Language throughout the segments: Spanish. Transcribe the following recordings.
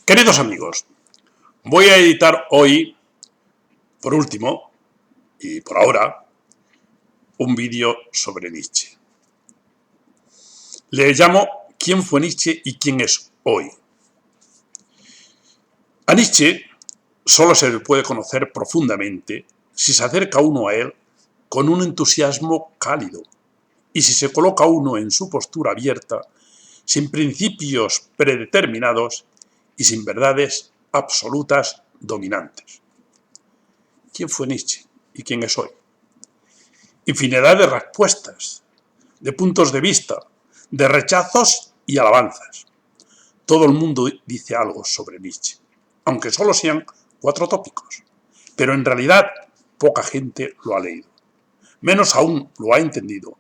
Queridos amigos, voy a editar hoy, por último, y por ahora, un vídeo sobre Nietzsche. Le llamo ¿Quién fue Nietzsche y quién es hoy? A Nietzsche solo se le puede conocer profundamente si se acerca uno a él con un entusiasmo cálido y si se coloca uno en su postura abierta, sin principios predeterminados y sin verdades absolutas dominantes. ¿Quién fue Nietzsche y quién es hoy? Infinidad de respuestas, de puntos de vista, de rechazos y alabanzas. Todo el mundo dice algo sobre Nietzsche, aunque solo sean 4 tópicos, pero en realidad poca gente lo ha leído, menos aún lo ha entendido,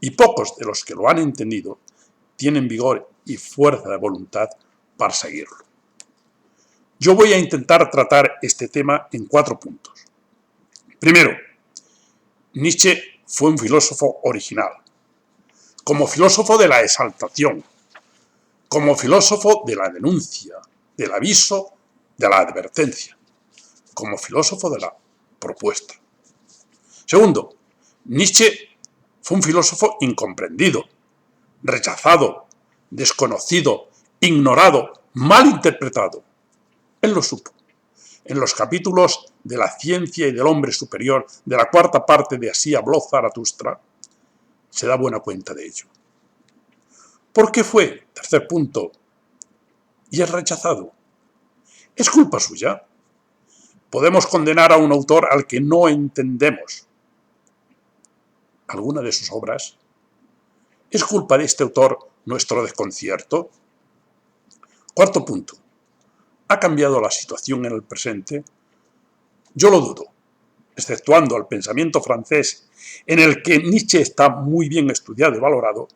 y pocos de los que lo han entendido tienen vigor y fuerza de voluntad para seguirlo. Yo voy a intentar tratar este tema en 4 puntos. Primero, Nietzsche fue un filósofo original, como filósofo de la exaltación, como filósofo de la denuncia, del aviso, de la advertencia, como filósofo de la propuesta. Segundo, Nietzsche fue un filósofo incomprendido, rechazado, desconocido, ignorado, mal interpretado. Él lo supo. En los capítulos de la ciencia y del hombre superior de la 4ª parte de Así habló Zaratustra, se da buena cuenta de ello. ¿Por qué fue, tercer punto, y es rechazado? ¿Es culpa suya? ¿Podemos condenar a un autor al que no entendemos alguna de sus obras? ¿Es culpa de este autor nuestro desconcierto? Cuarto punto. ¿Ha cambiado la situación en el presente? Yo lo dudo, exceptuando al pensamiento francés, en el que Nietzsche está muy bien estudiado y valorado.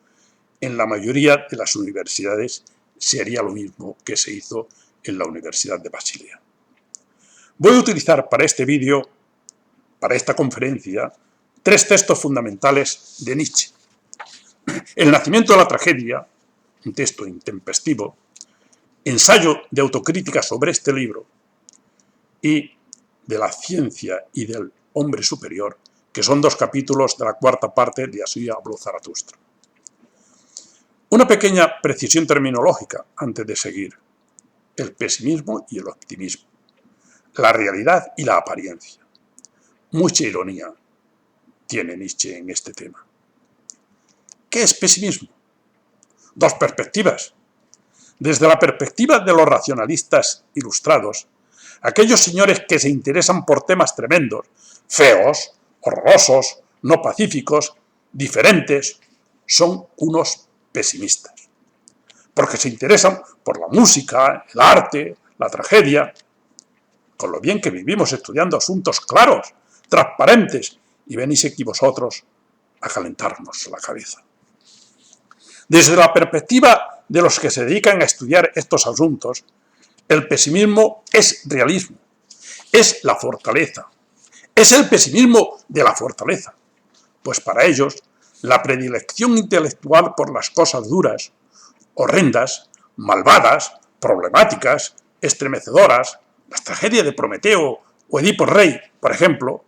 En la mayoría de las universidades se haría lo mismo que se hizo en la Universidad de Basilea. Voy a utilizar para este vídeo, para esta conferencia, 3 textos fundamentales de Nietzsche. El nacimiento de la tragedia, un texto intempestivo, ensayo de autocrítica sobre este libro, y de la ciencia y del hombre superior, que son 2 capítulos de la 4ª parte de Así habló Zaratustra. Una pequeña precisión terminológica antes de seguir. El pesimismo y el optimismo. La realidad y la apariencia. Mucha ironía tiene Nietzsche en este tema. ¿Qué es pesimismo? 2 perspectivas. Desde la perspectiva de los racionalistas ilustrados, aquellos señores que se interesan por temas tremendos, feos, horrorosos, no pacíficos, diferentes, son unos pesimistas, porque se interesan por la música, el arte, la tragedia, con lo bien que vivimos estudiando asuntos claros, transparentes, y venís aquí vosotros a calentarnos la cabeza. Desde la perspectiva de los que se dedican a estudiar estos asuntos, el pesimismo es realismo, es la fortaleza, es el pesimismo de la fortaleza, pues para ellos la predilección intelectual por las cosas duras, horrendas, malvadas, problemáticas, estremecedoras, las tragedias de Prometeo o Edipo Rey, por ejemplo,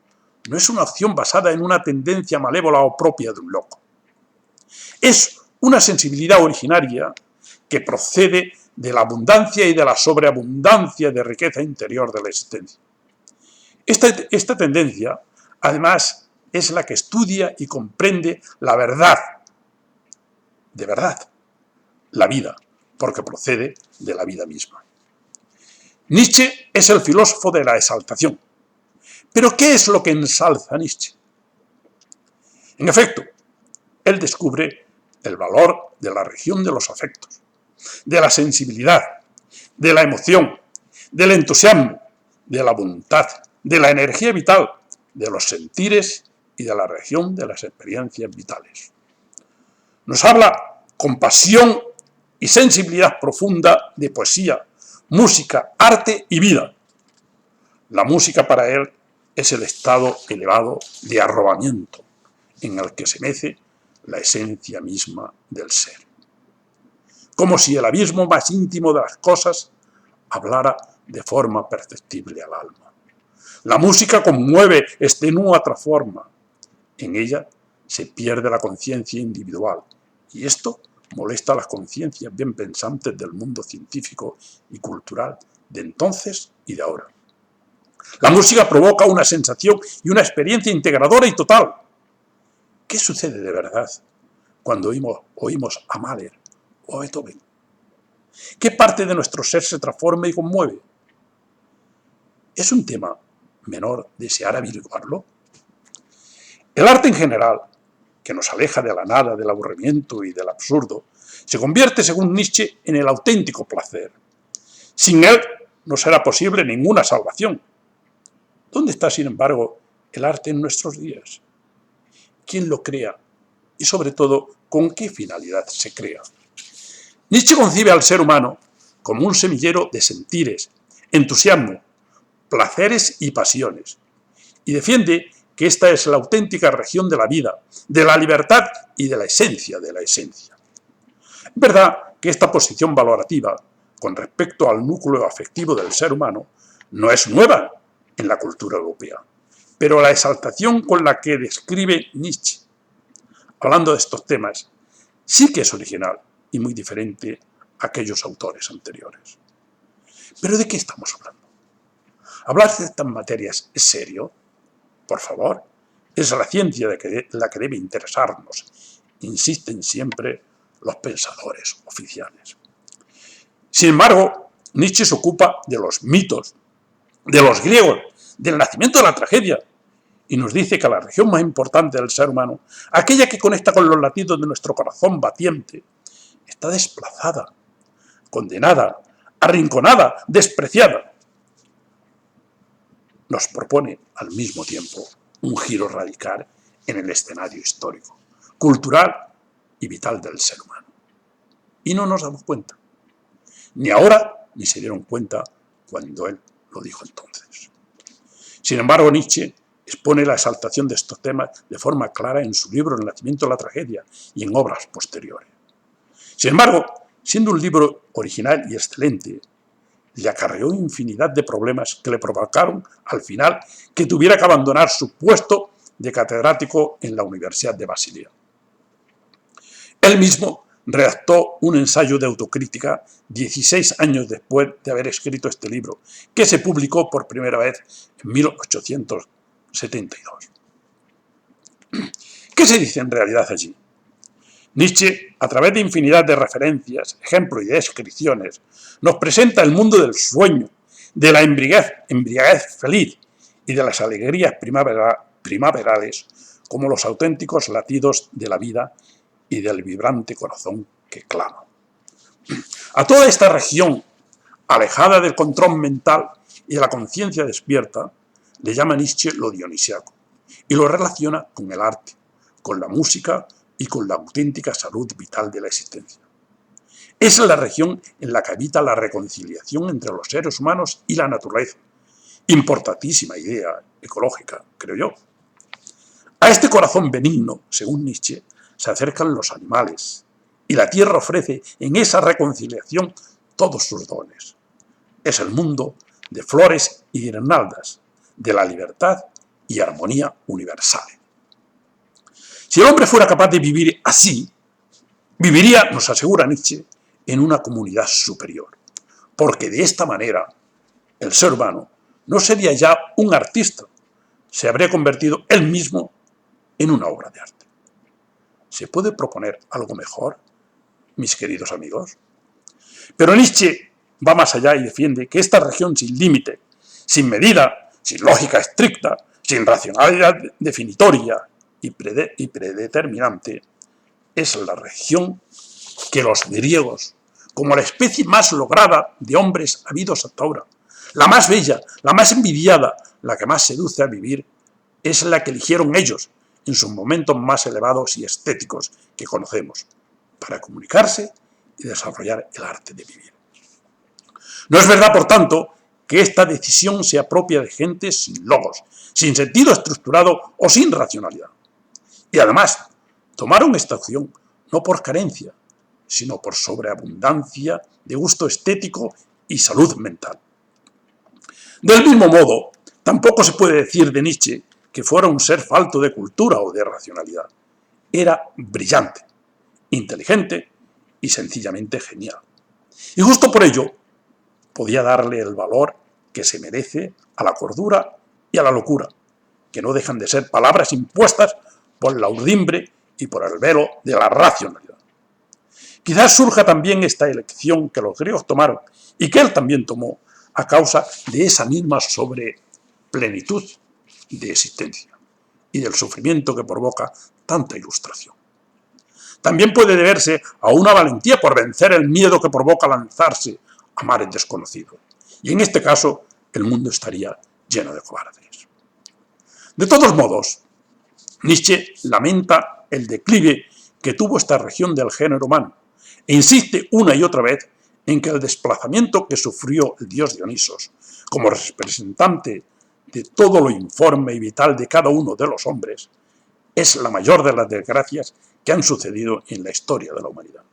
no es una acción basada en una tendencia malévola o propia de un loco. Es una sensibilidad originaria que procede de la abundancia y de la sobreabundancia de riqueza interior de la existencia. Esta tendencia, además, es la que estudia y comprende la verdad, de verdad, la vida, porque procede de la vida misma. Nietzsche es el filósofo de la exaltación. ¿Pero qué es lo que ensalza a Nietzsche? En efecto, él descubre el valor de la región de los afectos, de la sensibilidad, de la emoción, del entusiasmo, de la voluntad, de la energía vital, de los sentires y de la región de las experiencias vitales. Nos habla con pasión y sensibilidad profunda de poesía, música, arte y vida. La música para él es el estado elevado de arrobamiento en el que se mece la esencia misma del ser. Como si el abismo más íntimo de las cosas hablara de forma perceptible al alma. La música conmueve, extenúa, transforma. En ella se pierde la conciencia individual, y esto molesta a las conciencias bien pensantes del mundo científico y cultural de entonces y de ahora. La música provoca una sensación y una experiencia integradora y total. ¿Qué sucede de verdad cuando oímos a Mahler o a Beethoven? ¿Qué parte de nuestro ser se transforma y conmueve? ¿Es un tema menor desear averiguarlo? El arte en general, que nos aleja de la nada, del aburrimiento y del absurdo, se convierte, según Nietzsche, en el auténtico placer. Sin él no será posible ninguna salvación. ¿Dónde está, sin embargo, el arte en nuestros días? ¿Quién lo crea? Y sobre todo, ¿con qué finalidad se crea? Nietzsche concibe al ser humano como un semillero de sentires, entusiasmo, placeres y pasiones, y defiende que esta es la auténtica región de la vida, de la libertad y de la esencia de la esencia. Es verdad que esta posición valorativa con respecto al núcleo afectivo del ser humano no es nueva en la cultura europea, pero la exaltación con la que describe Nietzsche, hablando de estos temas, sí que es original y muy diferente a aquellos autores anteriores. ¿Pero de qué estamos hablando? ¿Hablar de estas materias es serio? Por favor, es la ciencia la que debe interesarnos, insisten siempre los pensadores oficiales. Sin embargo, Nietzsche se ocupa de los mitos, de los griegos, del nacimiento de la tragedia, y nos dice que la región más importante del ser humano, aquella que conecta con los latidos de nuestro corazón batiente, está desplazada, condenada, arrinconada, despreciada. Nos propone al mismo tiempo un giro radical en el escenario histórico, cultural y vital del ser humano. Y no nos damos cuenta. Ni ahora, ni se dieron cuenta cuando él lo dijo entonces. Sin embargo, Nietzsche expone la exaltación de estos temas de forma clara en su libro El nacimiento de la tragedia y en obras posteriores. Sin embargo, siendo un libro original y excelente, le acarreó infinidad de problemas que le provocaron, al final, que tuviera que abandonar su puesto de catedrático en la Universidad de Basilea. Él mismo redactó un ensayo de autocrítica 16 años después de haber escrito este libro, que se publicó por primera vez en 1872. ¿Qué se dice en realidad allí? Nietzsche, a través de infinidad de referencias, ejemplos y descripciones, nos presenta el mundo del sueño, de la embriaguez feliz y de las alegrías primaverales como los auténticos latidos de la vida y del vibrante corazón que clama. A toda esta región, alejada del control mental y de la conciencia despierta, le llama Nietzsche lo dionisiaco y lo relaciona con el arte, con la música y con la auténtica salud vital de la existencia. Es la región en la que habita la reconciliación entre los seres humanos y la naturaleza. Importantísima idea ecológica, creo yo. A este corazón benigno, según Nietzsche, se acercan los animales, y la tierra ofrece en esa reconciliación todos sus dones. Es el mundo de flores y guirnaldas, de la libertad y armonía universal. Si el hombre fuera capaz de vivir así, viviría, nos asegura Nietzsche, en una comunidad superior, porque de esta manera el ser humano no sería ya un artista, se habría convertido él mismo en una obra de arte. ¿Se puede proponer algo mejor, mis queridos amigos? Pero Nietzsche va más allá y defiende que esta región sin límite, sin medida, sin lógica estricta, sin racionalidad definitoria y predeterminante, es la región que los griegos, como la especie más lograda de hombres habidos hasta ahora, la más bella, la más envidiada, la que más seduce a vivir, es la que eligieron ellos en sus momentos más elevados y estéticos que conocemos, para comunicarse y desarrollar el arte de vivir. No es verdad, por tanto, que esta decisión sea propia de gente sin logos, sin sentido estructurado o sin racionalidad. Y además, tomaron esta opción no por carencia, sino por sobreabundancia de gusto estético y salud mental. Del mismo modo, tampoco se puede decir de Nietzsche que fuera un ser falto de cultura o de racionalidad. Era brillante, inteligente y sencillamente genial. Y justo por ello podía darle el valor que se merece a la cordura y a la locura, que no dejan de ser palabras impuestas por la urdimbre y por el velo de la racionalidad. Quizás surja también esta elección que los griegos tomaron y que él también tomó a causa de esa misma sobreplenitud de existencia y del sufrimiento que provoca tanta ilustración. También puede deberse a una valentía por vencer el miedo que provoca lanzarse a mares desconocidos. Y en este caso, el mundo estaría lleno de cobardes. De todos modos, Nietzsche lamenta el declive que tuvo esta región del género humano e insiste una y otra vez en que el desplazamiento que sufrió el dios Dionisos como representante de todo lo informe y vital de cada uno de los hombres es la mayor de las desgracias que han sucedido en la historia de la humanidad.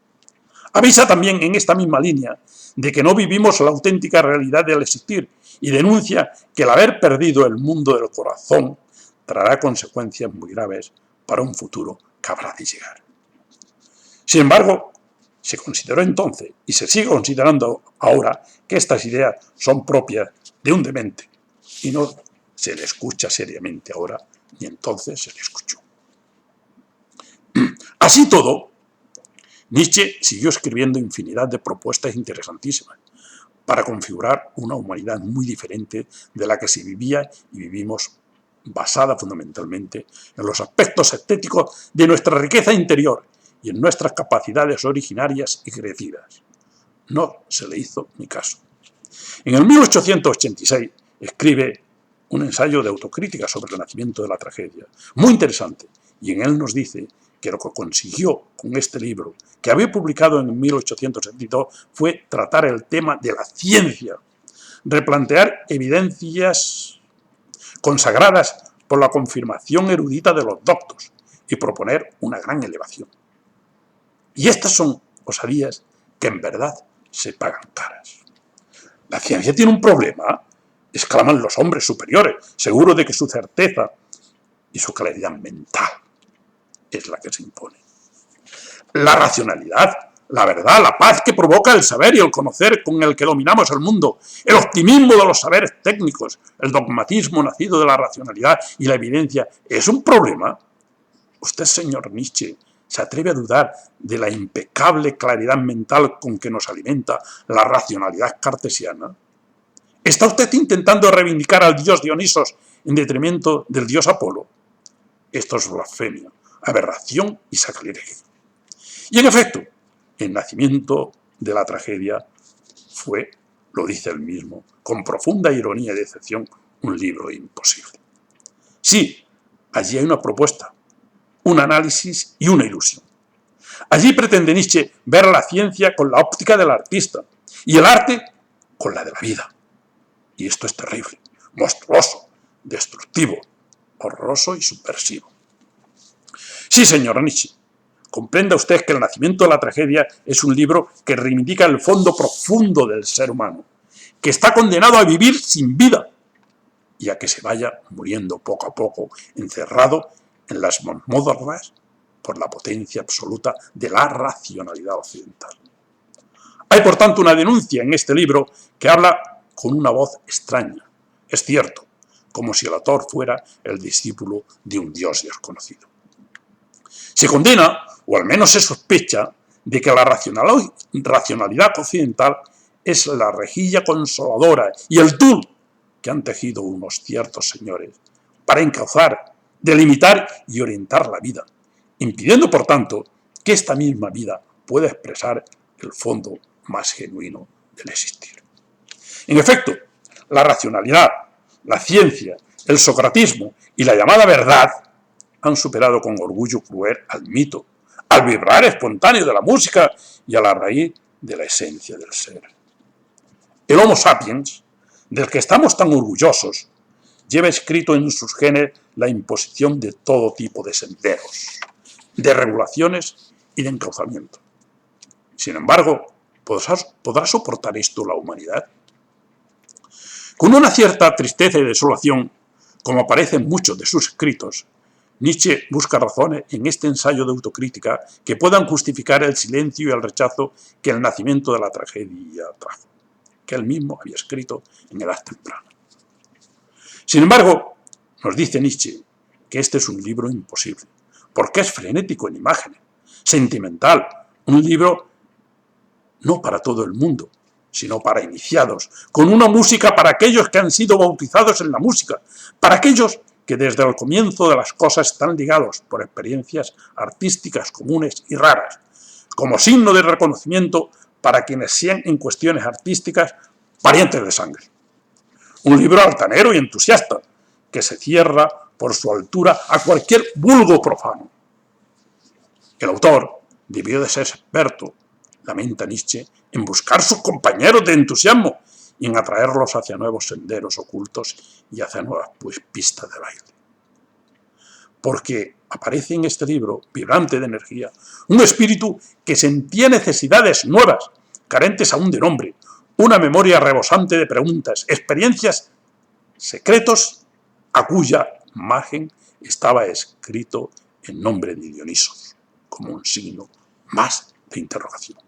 Avisa también en esta misma línea de que no vivimos la auténtica realidad del existir y denuncia que el haber perdido el mundo del corazón traerá consecuencias muy graves para un futuro que habrá de llegar. Sin embargo, se consideró entonces, y se sigue considerando ahora, que estas ideas son propias de un demente, y no se le escucha seriamente ahora, ni entonces se le escuchó. Así todo, Nietzsche siguió escribiendo infinidad de propuestas interesantísimas para configurar una humanidad muy diferente de la que se vivía y vivimos, basada fundamentalmente en los aspectos estéticos de nuestra riqueza interior y en nuestras capacidades originarias y crecidas. No se le hizo ni caso. En el 1886 escribe un ensayo de autocrítica sobre el nacimiento de la tragedia, muy interesante, y en él nos dice que lo que consiguió con este libro, que había publicado en 1872, fue tratar el tema de la ciencia, replantear evidencias consagradas por la confirmación erudita de los doctos y proponer una gran elevación. Y estas son osadías que en verdad se pagan caras. La ciencia tiene un problema, exclaman los hombres superiores, seguros de que su certeza y su claridad mental es la que se impone. La racionalidad, la verdad, la paz que provoca el saber y el conocer con el que dominamos el mundo, el optimismo de los saberes técnicos, el dogmatismo nacido de la racionalidad y la evidencia, ¿es un problema? Usted, señor Nietzsche, ¿se atreve a dudar de la impecable claridad mental con que nos alimenta la racionalidad cartesiana? ¿Está usted intentando reivindicar al dios Dionisos en detrimento del dios Apolo? Esto es blasfemia, aberración y sacrilegio. Y en efecto, el nacimiento de la tragedia fue, lo dice él mismo, con profunda ironía y decepción, un libro imposible. Sí, allí hay una propuesta, un análisis y una ilusión. Allí pretende Nietzsche ver la ciencia con la óptica del artista y el arte con la de la vida. Y esto es terrible, monstruoso, destructivo, horroroso y subversivo. Sí, señor Nietzsche, comprenda usted que El nacimiento de la tragedia es un libro que reivindica el fondo profundo del ser humano, que está condenado a vivir sin vida y a que se vaya muriendo poco a poco, encerrado en las mazmorras por la potencia absoluta de la racionalidad occidental. Hay, por tanto, una denuncia en este libro que habla con una voz extraña, es cierto, como si el autor fuera el discípulo de un dios desconocido. Se condena, o al menos se sospecha, de que la racionalidad occidental es la rejilla consoladora y el tul que han tejido unos ciertos señores para encauzar, delimitar y orientar la vida, impidiendo, por tanto, que esta misma vida pueda expresar el fondo más genuino del existir. En efecto, la racionalidad, la ciencia, el socratismo y la llamada verdad han superado con orgullo cruel al mito, al vibrar espontáneo de la música y a la raíz de la esencia del ser. El Homo sapiens, del que estamos tan orgullosos, lleva escrito en sus genes la imposición de todo tipo de senderos, de regulaciones y de encauzamiento. Sin embargo, ¿Podrá soportar esto la humanidad? Con una cierta tristeza y desolación, como aparece en muchos de sus escritos, Nietzsche busca razones en este ensayo de autocrítica que puedan justificar el silencio y el rechazo que el nacimiento de la tragedia trajo, que él mismo había escrito en edad temprana. Sin embargo, nos dice Nietzsche que este es un libro imposible, porque es frenético en imágenes, sentimental, un libro no para todo el mundo, sino para iniciados, con una música para aquellos que han sido bautizados en la música, para aquellos que desde el comienzo de las cosas están ligados por experiencias artísticas comunes y raras, como signo de reconocimiento para quienes sean en cuestiones artísticas parientes de sangre. Un libro altanero y entusiasta, que se cierra por su altura a cualquier vulgo profano. El autor debió de ser experto, lamenta Nietzsche, en buscar sus compañeros de entusiasmo y en atraerlos hacia nuevos senderos ocultos y hacia nuevas pistas de baile. Porque aparece en este libro, vibrante de energía, un espíritu que sentía necesidades nuevas, carentes aún de nombre, una memoria rebosante de preguntas, experiencias, secretos, a cuya margen estaba escrito el nombre de Dionisos, como un signo más de interrogación.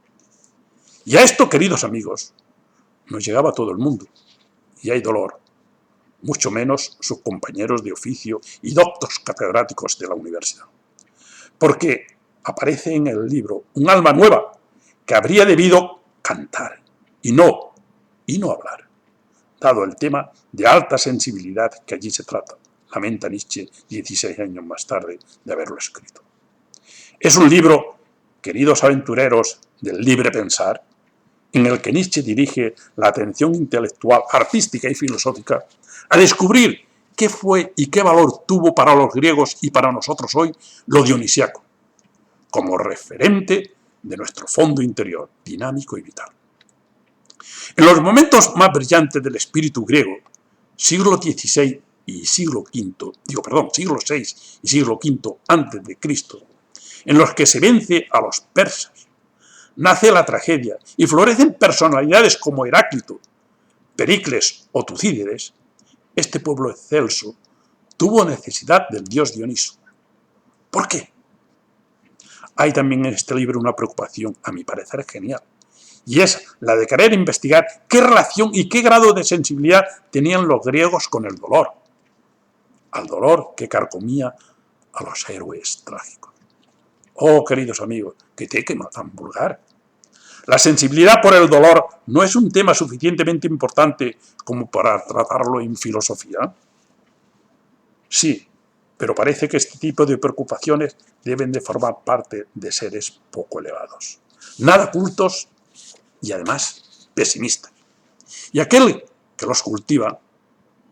Y a esto, queridos amigos, nos llegaba todo el mundo, y hay dolor, mucho menos sus compañeros de oficio y doctos catedráticos de la universidad. Porque aparece en el libro un alma nueva que habría debido cantar y no hablar, dado el tema de alta sensibilidad que allí se trata, lamenta Nietzsche 16 años más tarde de haberlo escrito. Es un libro, queridos aventureros del libre pensar, en el que Nietzsche dirige la atención intelectual, artística y filosófica a descubrir qué fue y qué valor tuvo para los griegos y para nosotros hoy lo dionisiaco, como referente de nuestro fondo interior, dinámico y vital. En los momentos más brillantes del espíritu griego, siglo XVI y siglo VI y siglo V antes de Cristo, en los que se vence a los persas, nace la tragedia y florecen personalidades como Heráclito, Pericles o Tucídides, este pueblo excelso tuvo necesidad del dios Dioniso. ¿Por qué? Hay también en este libro una preocupación, a mi parecer genial, y es la de querer investigar qué relación y qué grado de sensibilidad tenían los griegos con el dolor, al dolor que carcomía a los héroes trágicos. Oh, queridos amigos, qué tema tan vulgar. La sensibilidad por el dolor no es un tema suficientemente importante como para tratarlo en filosofía. Sí, pero parece que este tipo de preocupaciones deben de formar parte de seres poco elevados, nada cultos y además pesimistas. Y aquel que los cultiva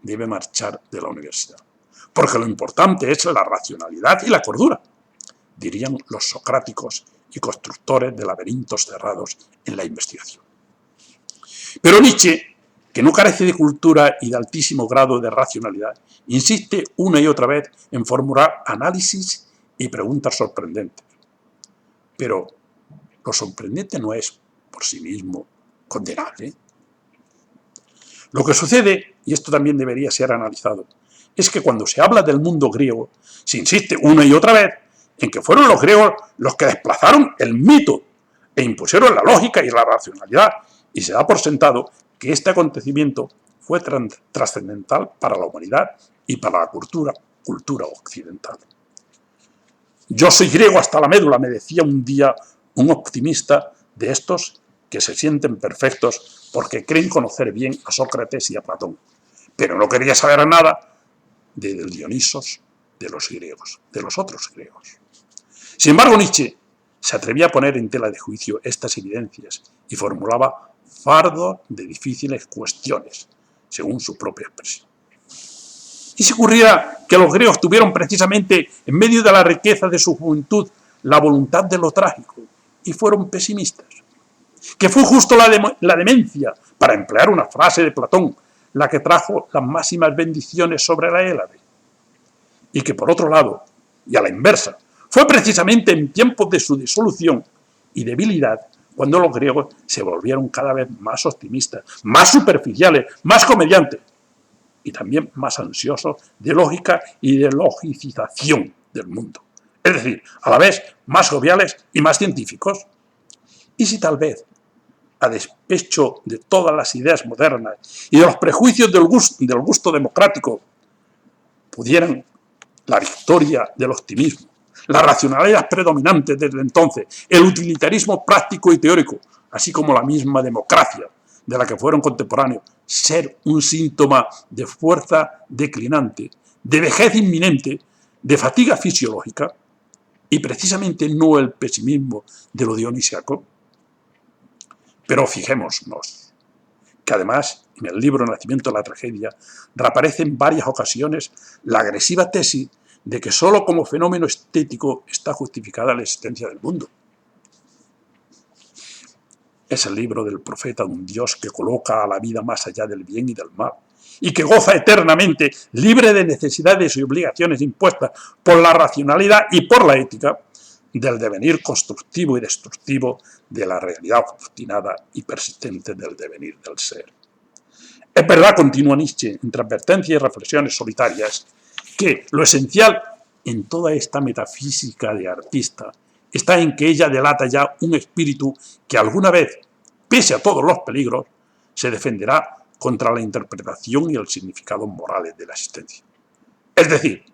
debe marchar de la universidad, porque lo importante es la racionalidad y la cordura, dirían los socráticos y constructores de laberintos cerrados en la investigación. Pero Nietzsche, que no carece de cultura y de altísimo grado de racionalidad, insiste una y otra vez en formular análisis y preguntas sorprendentes. Pero lo sorprendente no es por sí mismo condenable. Lo que sucede, y esto también debería ser analizado, es que cuando se habla del mundo griego, se insiste una y otra vez en que fueron los griegos los que desplazaron el mito e impusieron la lógica y la racionalidad, y se da por sentado que este acontecimiento fue trascendental para la humanidad y para la cultura occidental. Yo soy griego hasta la médula, me decía un día un optimista de estos que se sienten perfectos porque creen conocer bien a Sócrates y a Platón, pero no quería saber nada de Dionisos de los griegos, de los otros griegos. Sin embargo, Nietzsche se atrevía a poner en tela de juicio estas evidencias y formulaba fardo de difíciles cuestiones, según su propia expresión. ¿Y si ocurriera que los griegos tuvieron precisamente, en medio de la riqueza de su juventud, la voluntad de lo trágico y fueron pesimistas? Que fue justo la demencia, para emplear una frase de Platón, la que trajo las máximas bendiciones sobre la Hélade. Y que por otro lado, y a la inversa, fue precisamente en tiempos de su disolución y debilidad cuando los griegos se volvieron cada vez más optimistas, más superficiales, más comediantes y también más ansiosos de lógica y de logicización del mundo. Es decir, a la vez más joviales y más científicos. ¿Y si tal vez, a despecho de todas las ideas modernas y de los prejuicios del gusto democrático, pudieran la victoria del optimismo, la racionalidad predominante desde entonces, el utilitarismo práctico y teórico, así como la misma democracia de la que fueron contemporáneos, ser un síntoma de fuerza declinante, de vejez inminente, de fatiga fisiológica, y precisamente no el pesimismo de lo dionisiaco? Pero fijémonos que además en el libro Nacimiento de la tragedia reaparece en varias ocasiones la agresiva tesis de que sólo como fenómeno estético está justificada la existencia del mundo. Es el libro del profeta de un Dios que coloca a la vida más allá del bien y del mal, y que goza eternamente, libre de necesidades y obligaciones impuestas por la racionalidad y por la ética, del devenir constructivo y destructivo de la realidad obstinada y persistente del devenir del ser. Es verdad, continúa Nietzsche, entre advertencias y reflexiones solitarias, que lo esencial en toda esta metafísica de artista está en que ella delata ya un espíritu que alguna vez, pese a todos los peligros, se defenderá contra la interpretación y el significado morales de la existencia. Es decir,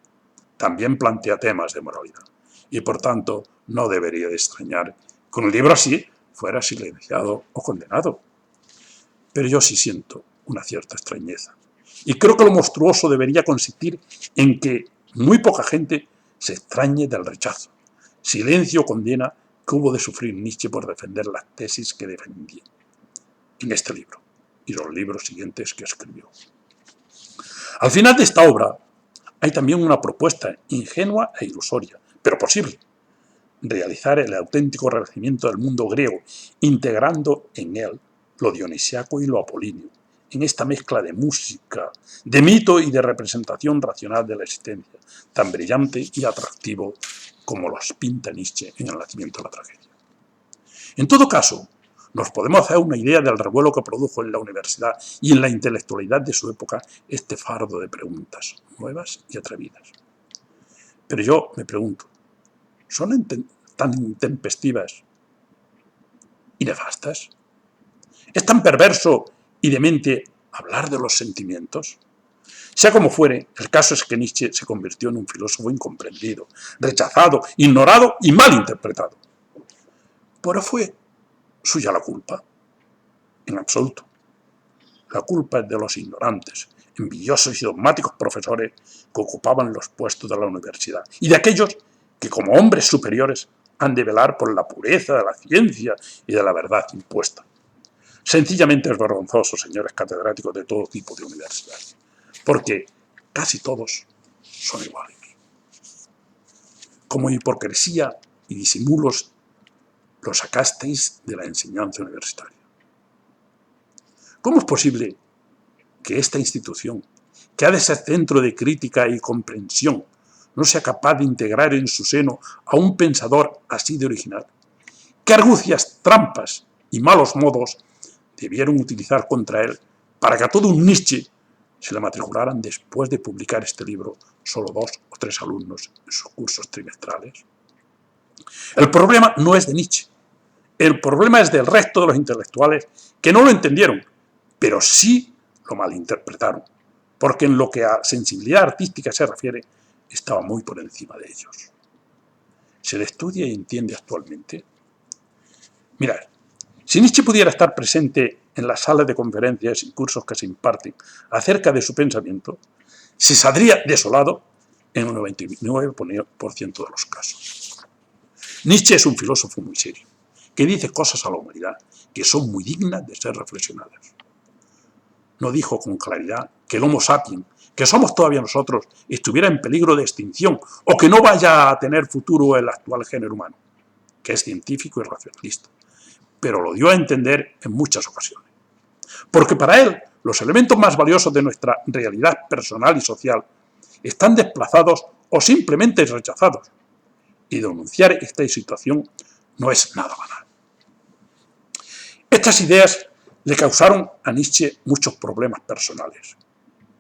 también plantea temas de moralidad, y por tanto no debería de extrañar que un libro así fuera silenciado o condenado. Pero yo sí siento una cierta extrañeza, y creo que lo monstruoso debería consistir en que muy poca gente se extrañe del rechazo, silencio o condena que hubo de sufrir Nietzsche por defender las tesis que defendía en este libro y los libros siguientes que escribió. Al final de esta obra hay también una propuesta ingenua e ilusoria, pero posible: realizar el auténtico renacimiento del mundo griego, integrando en él lo dionisiaco y lo apolíneo, en esta mezcla de música, de mito y de representación racional de la existencia, tan brillante y atractivo como los pinta Nietzsche en el Nacimiento de la tragedia. En todo caso, nos podemos hacer una idea del revuelo que produjo en la universidad y en la intelectualidad de su época este fardo de preguntas nuevas y atrevidas. Pero yo me pregunto, ¿son tan intempestivas y nefastas? ¿Es tan perverso y demente hablar de los sentimientos? Sea como fuere, el caso es que Nietzsche se convirtió en un filósofo incomprendido, rechazado, ignorado y mal interpretado. ¿Pero fue suya la culpa? En absoluto. La culpa es de los ignorantes, envidiosos y dogmáticos profesores que ocupaban los puestos de la universidad, y de aquellos que como hombres superiores han de velar por la pureza de la ciencia y de la verdad impuesta. Sencillamente es vergonzoso, señores catedráticos de todo tipo de universidades, porque casi todos son iguales. Como hipocresía y disimulos lo sacasteis de la enseñanza universitaria. ¿Cómo es posible que esta institución, que ha de ser centro de crítica y comprensión, no sea capaz de integrar en su seno a un pensador así de original? ¿Qué argucias, trampas y malos modos debieron utilizar contra él para que a todo un Nietzsche se le matricularan después de publicar este libro solo 2 o 3 alumnos en sus cursos trimestrales? El problema no es de Nietzsche. El problema es del resto de los intelectuales que no lo entendieron, pero sí lo malinterpretaron, porque en lo que a sensibilidad artística se refiere, estaba muy por encima de ellos. ¿Se le estudia y entiende actualmente? Mirad, si Nietzsche pudiera estar presente en las salas de conferencias y cursos que se imparten acerca de su pensamiento, se saldría desolado en un 99% de los casos. Nietzsche es un filósofo muy serio, que dice cosas a la humanidad que son muy dignas de ser reflexionadas. No dijo con claridad que el Homo sapiens, que somos todavía nosotros, estuviera en peligro de extinción o que no vaya a tener futuro el actual género humano, que es científico y racionalista, pero lo dio a entender en muchas ocasiones. Porque para él, los elementos más valiosos de nuestra realidad personal y social están desplazados o simplemente rechazados, y denunciar esta situación no es nada banal. Estas ideas le causaron a Nietzsche muchos problemas personales,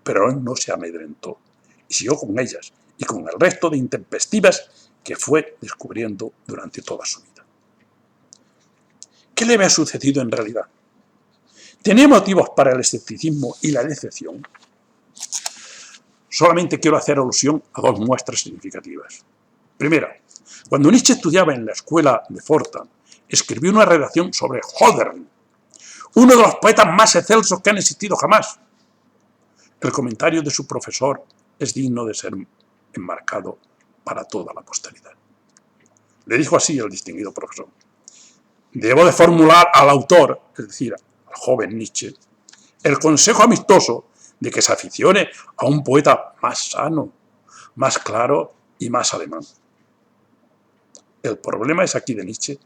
pero él no se amedrentó y siguió con ellas y con el resto de intempestivas que fue descubriendo durante toda su vida. ¿Qué le había sucedido en realidad? ¿Tenía motivos para el escepticismo y la decepción? Solamente quiero hacer alusión a dos muestras significativas. Primera, cuando Nietzsche estudiaba en la escuela de Forta, escribió una redacción sobre Hölderlin, uno de los poetas más excelsos que han existido jamás. El comentario de su profesor es digno de ser enmarcado para toda la posteridad. Le dijo así el distinguido profesor: debo de formular al autor, es decir, al joven Nietzsche, el consejo amistoso de que se aficione a un poeta más sano, más claro y más alemán. ¿El problema es aquí de Nietzsche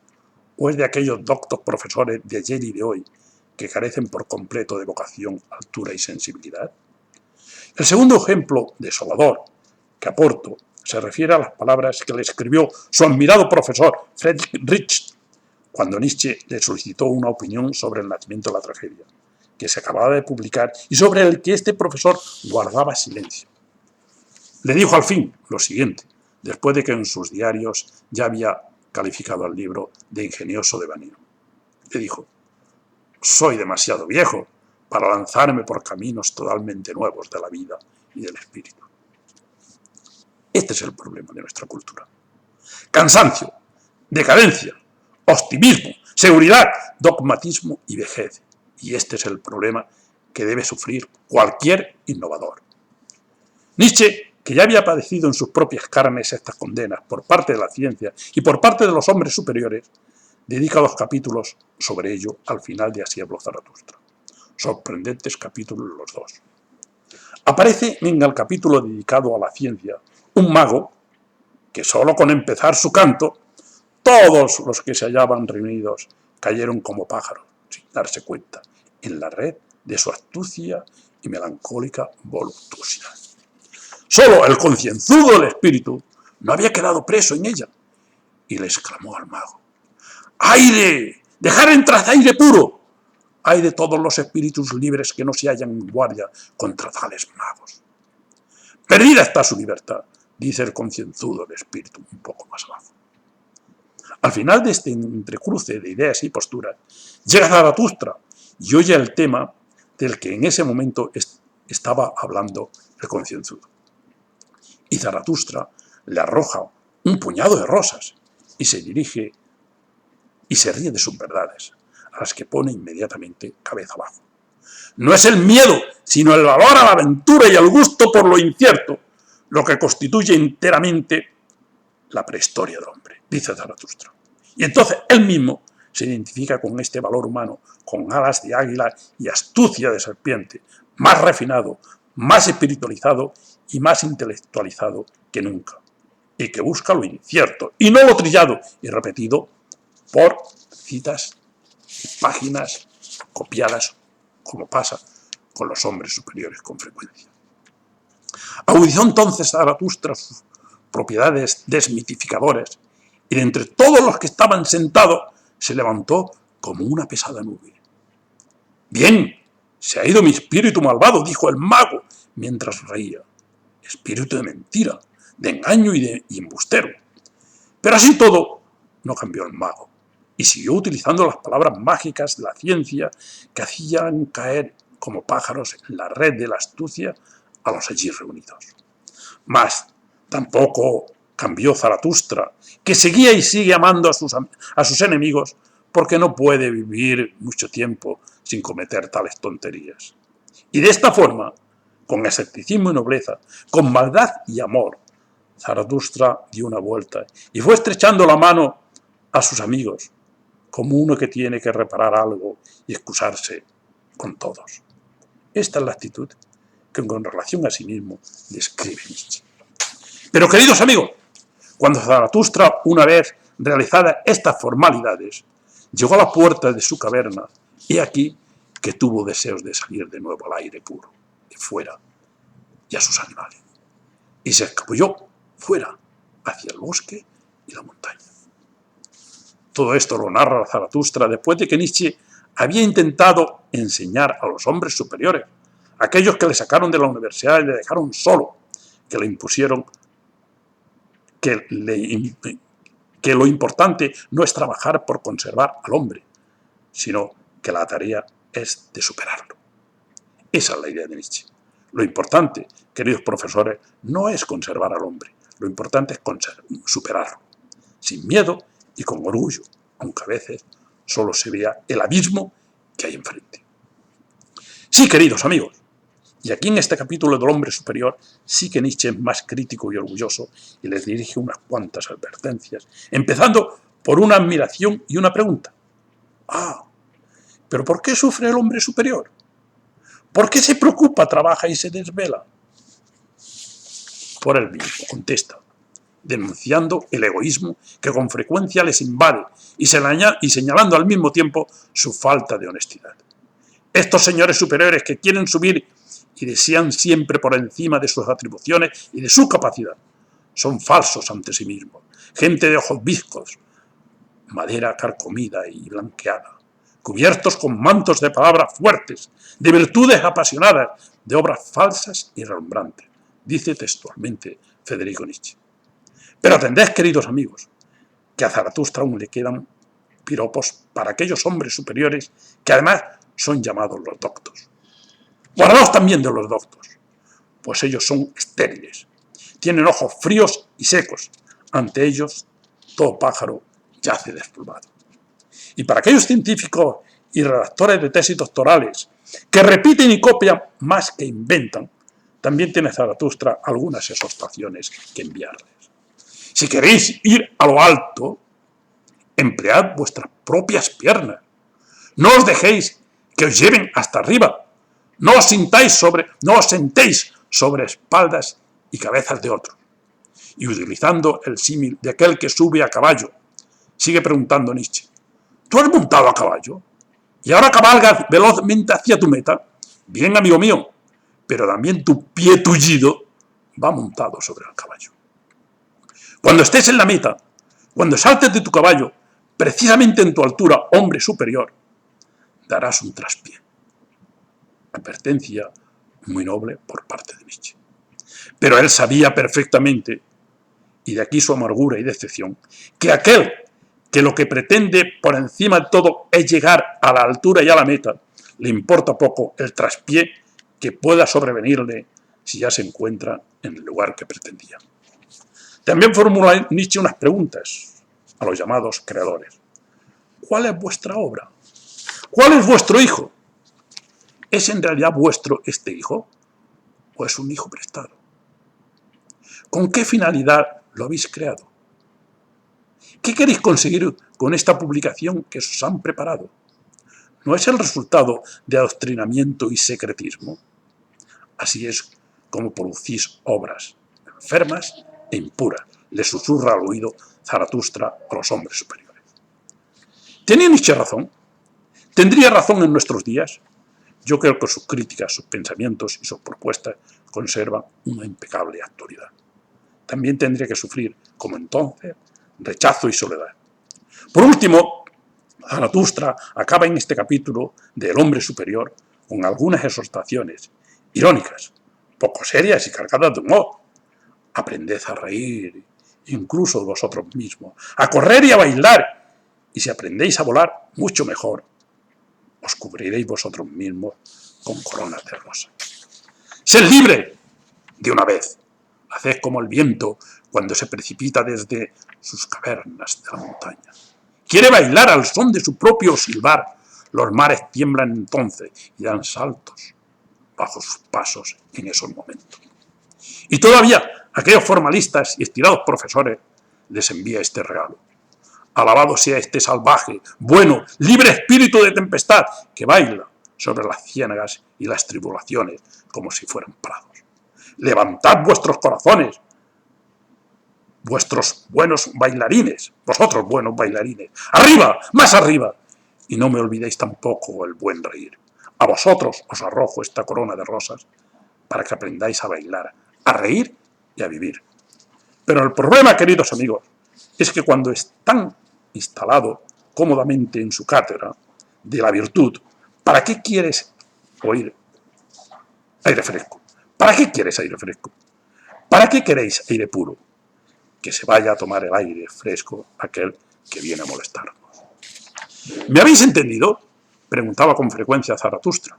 o es de aquellos doctos profesores de ayer y de hoy que carecen por completo de vocación, altura y sensibilidad? El segundo ejemplo desolador que aporto se refiere a las palabras que le escribió su admirado profesor Friedrich Nietzsche cuando Nietzsche le solicitó una opinión sobre el nacimiento de la tragedia, que se acababa de publicar y sobre el que este profesor guardaba silencio. Le dijo al fin lo siguiente, después de que en sus diarios ya había calificado al libro de ingenioso devaneo. Le dijo: soy demasiado viejo para lanzarme por caminos totalmente nuevos de la vida y del espíritu. Este es el problema de nuestra cultura. Cansancio, decadencia, optimismo, seguridad, dogmatismo y vejez. Y este es el problema que debe sufrir cualquier innovador. Nietzsche, que ya había padecido en sus propias carnes estas condenas por parte de la ciencia y por parte de los hombres superiores, dedica 2 capítulos sobre ello al final de Así habló Zaratustra. Sorprendentes capítulos los dos. Aparece en el capítulo dedicado a la ciencia un mago que solo con empezar su canto, todos los que se hallaban reunidos cayeron como pájaros, sin darse cuenta, en la red de su astucia y melancólica voluptuosidad. Solo el concienzudo del espíritu no había quedado preso en ella, y le exclamó al mago: ¡aire! ¡Dejar entrar aire puro! ¡Ay de todos los espíritus libres que no se hallan en guardia contra tales magos! Perdida está su libertad, dice el concienzudo del espíritu un poco más abajo. Al final de este entrecruce de ideas y posturas, llega Zaratustra y oye el tema del que en ese momento estaba hablando el concienzudo. Y Zaratustra le arroja un puñado de rosas y se dirige y se ríe de sus verdades, a las que pone inmediatamente cabeza abajo. No es el miedo, sino el valor a la aventura y al gusto por lo incierto, lo que constituye enteramente la prehistoria del hombre, dice Zaratustra. Y entonces él mismo se identifica con este valor humano, con alas de águila y astucia de serpiente, más refinado, más espiritualizado y más intelectualizado que nunca, y que busca lo incierto, y no lo trillado y repetido por citas y páginas copiadas, como pasa con los hombres superiores con frecuencia. Agudizó entonces Zaratustra sus propiedades desmitificadoras, y de entre todos los que estaban sentados se levantó como una pesada nube. «Bien, se ha ido mi espíritu malvado», dijo el mago mientras reía. Espíritu de mentira, de engaño y de embustero. Pero así todo, no cambió el mago, y siguió utilizando las palabras mágicas de la ciencia que hacían caer como pájaros en la red de la astucia a los allí reunidos. Mas tampoco cambió Zaratustra, que seguía y sigue amando a sus enemigos, porque no puede vivir mucho tiempo sin cometer tales tonterías. Y de esta forma, con escepticismo y nobleza, con maldad y amor, Zaratustra dio una vuelta y fue estrechando la mano a sus amigos, como uno que tiene que reparar algo y excusarse con todos. Esta es la actitud que con relación a sí mismo describe Nietzsche. Pero, queridos amigos, cuando Zaratustra, una vez realizadas estas formalidades, llegó a la puerta de su caverna, y aquí que tuvo deseos de salir de nuevo al aire puro, de fuera, y a sus animales. Y se escabulló fuera, hacia el bosque y la montaña. Todo esto lo narra Zaratustra después de que Nietzsche había intentado enseñar a los hombres superiores, aquellos que le sacaron de la universidad y le dejaron solo, que le impusieron que lo importante no es trabajar por conservar al hombre, sino que la tarea es de superarlo. Esa es la idea de Nietzsche. Lo importante, queridos profesores, no es conservar al hombre, lo importante es superarlo, sin miedo y con orgullo, aunque a veces solo se vea el abismo que hay enfrente. Sí, queridos amigos, y aquí en este capítulo del hombre superior sí que Nietzsche es más crítico y orgulloso y les dirige unas cuantas advertencias, empezando por una admiración y una pregunta. ¿Pero por qué sufre el hombre superior? ¿Por qué se preocupa, trabaja y se desvela? Por él mismo, contesta, denunciando el egoísmo que con frecuencia les invade y señalando al mismo tiempo su falta de honestidad. Estos señores superiores que quieren subir y desean siempre por encima de sus atribuciones y de su capacidad, son falsos ante sí mismos, gente de ojos viscos, madera carcomida y blanqueada, cubiertos con mantos de palabras fuertes, de virtudes apasionadas, de obras falsas y relumbrantes, dice textualmente Federico Nietzsche. Pero atended, queridos amigos, que a Zaratustra aún le quedan piropos para aquellos hombres superiores que además son llamados los doctos. Guardaos también de los doctos, pues ellos son estériles, tienen ojos fríos y secos, ante ellos todo pájaro yace desplumado. Y para aquellos científicos y redactores de tesis doctorales que repiten y copian más que inventan, también tiene Zaratustra algunas exhortaciones que enviarles. Si queréis ir a lo alto, emplead vuestras propias piernas. No os dejéis que os lleven hasta arriba. No os sentéis sobre espaldas y cabezas de otros. Y utilizando el símil de aquel que sube a caballo, sigue preguntando Nietzsche, ¿tú has montado a caballo? ¿Y ahora cabalgas velozmente hacia tu meta? Bien, amigo mío, pero también tu pie tullido va montado sobre el caballo. Cuando estés en la meta, cuando saltes de tu caballo, precisamente en tu altura, hombre superior, darás un traspié. Advertencia muy noble por parte de Nietzsche. Pero él sabía perfectamente, y de aquí su amargura y decepción, que aquel que lo que pretende por encima de todo es llegar a la altura y a la meta, le importa poco el traspié que pueda sobrevenirle si ya se encuentra en el lugar que pretendía. También formula Nietzsche unas preguntas a los llamados creadores. ¿Cuál es vuestra obra? ¿Cuál es vuestro hijo? ¿Es en realidad vuestro este hijo? ¿O es un hijo prestado? ¿Con qué finalidad lo habéis creado? ¿Qué queréis conseguir con esta publicación que os han preparado? ¿No es el resultado de adoctrinamiento y secretismo? Así es como producís obras enfermas e impuras, le susurra al oído Zaratustra a los hombres superiores. ¿Tenía Nietzsche razón? ¿Tendría razón en nuestros días? Yo creo que sus críticas, sus pensamientos y sus propuestas conservan una impecable actualidad. También tendría que sufrir, como entonces, rechazo y soledad. Por último, Zaratustra acaba en este capítulo del hombre superior con algunas exhortaciones irónicas, poco serias y cargadas de humor. Aprended a reír, incluso vosotros mismos, a correr y a bailar, y si aprendéis a volar, mucho mejor. Os cubriréis vosotros mismos con coronas de rosa. ¡Sed libre! De una vez. Haced como el viento cuando se precipita desde sus cavernas de la montaña. Quiere bailar al son de su propio silbar. Los mares tiemblan entonces y dan saltos bajo sus pasos en esos momentos. Y todavía aquellos formalistas y estirados profesores les envía este regalo. Alabado sea este salvaje, bueno, libre espíritu de tempestad que baila sobre las ciénagas y las tribulaciones como si fueran prados. Levantad vuestros corazones, vuestros buenos bailarines, vosotros buenos bailarines. ¡Arriba! ¡Más arriba! Y no me olvidéis tampoco el buen reír. A vosotros os arrojo esta corona de rosas para que aprendáis a bailar, a reír y a vivir. Pero el problema, queridos amigos, es que cuando están instalado cómodamente en su cátedra, de la virtud, ¿para qué quieres oír aire fresco? ¿Para qué quieres aire fresco? ¿Para qué queréis aire puro? Que se vaya a tomar el aire fresco aquel que viene a molestarnos. ¿Me habéis entendido?, preguntaba con frecuencia Zaratustra.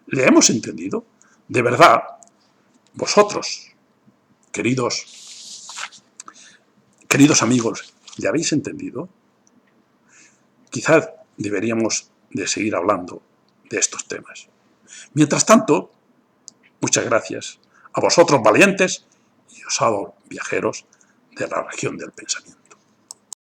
¿Le hemos entendido? De verdad, vosotros, queridos amigos, ¿le habéis entendido? Quizás deberíamos de seguir hablando de estos temas. Mientras tanto, muchas gracias a vosotros valientes y osados viajeros de la región del pensamiento.